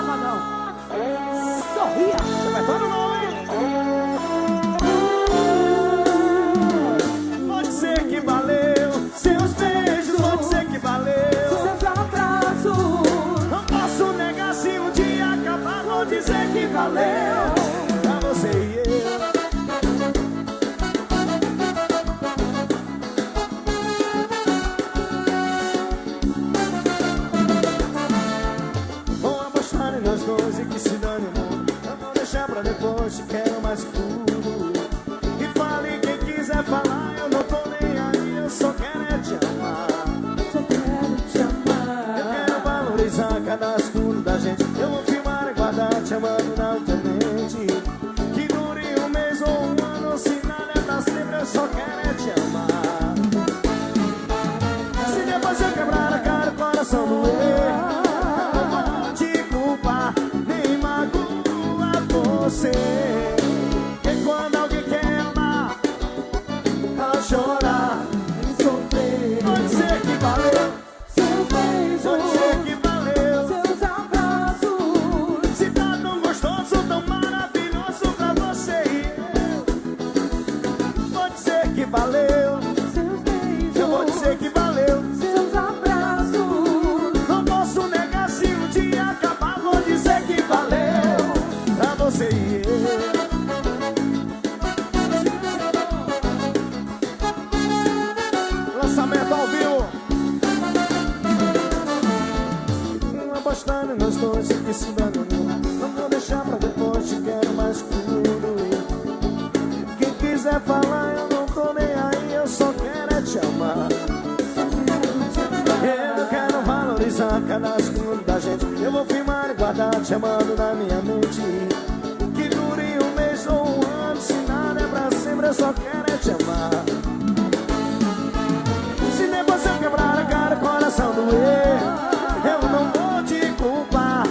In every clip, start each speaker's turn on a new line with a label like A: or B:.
A: reclama não. Sorria.
B: Você vai falar o nome. Pode ser que valeu. Seus beijos, pode ser que valeu.
A: Seus abraços.
B: Não posso negar se um dia acabar, vou dizer que valeu. Pra você e eu. Vou apostar nas dois e que se dane o mundo. Eu vou deixar pra depois, te quero mais seguro. E fale quem quiser falar, eu não tô nem aí, eu só quero é te amar.
A: Só quero te amar.
B: Eu quero valorizar cada segundo da gente. Eu vou filmar e guardar te amando na tua mente. Que dure um mês ou um ano, se nada é pra sempre, eu só quero é te amar. Se depois eu quebrar a cara, o coração doer, eu não vou te culpar, nem magoar você. E quando alguém quer amar, ela chorar
A: E sofrer.
B: pode ser que valeu.
A: Seus beijos.
B: Pode ser que valeu.
A: Seus abraços.
B: Se tá tão gostoso, tão maravilhoso pra você e eu. Pode ser que valeu.
A: Seus beijos.
B: Eu vou dizer que valeu.
A: Seus abraços.
B: Não posso negar se um dia acabar, vou dizer que valeu. Pra você e eu. Lançamento ao vivo. Apostando nos dois e que se dane o mundo. Não vou deixar pra depois, te quero mais escuro. Quem quiser falar, eu não tô nem aí, eu só quero é te amar. Eu quero valorizar cada segundo da gente. Eu vou filmar e guardar te amando na minha mente. Que dure um mês ou um ano, se nada é pra sempre, eu só quero é te amar. Se depois eu quebrar a cara, o coração doer, eu não vou te culpar,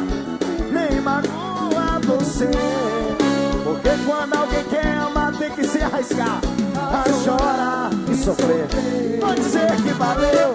B: nem magoar você. Porque quando alguém quer amar, tem que se arriscar a chorar e sofrer. Pode dizer que valeu.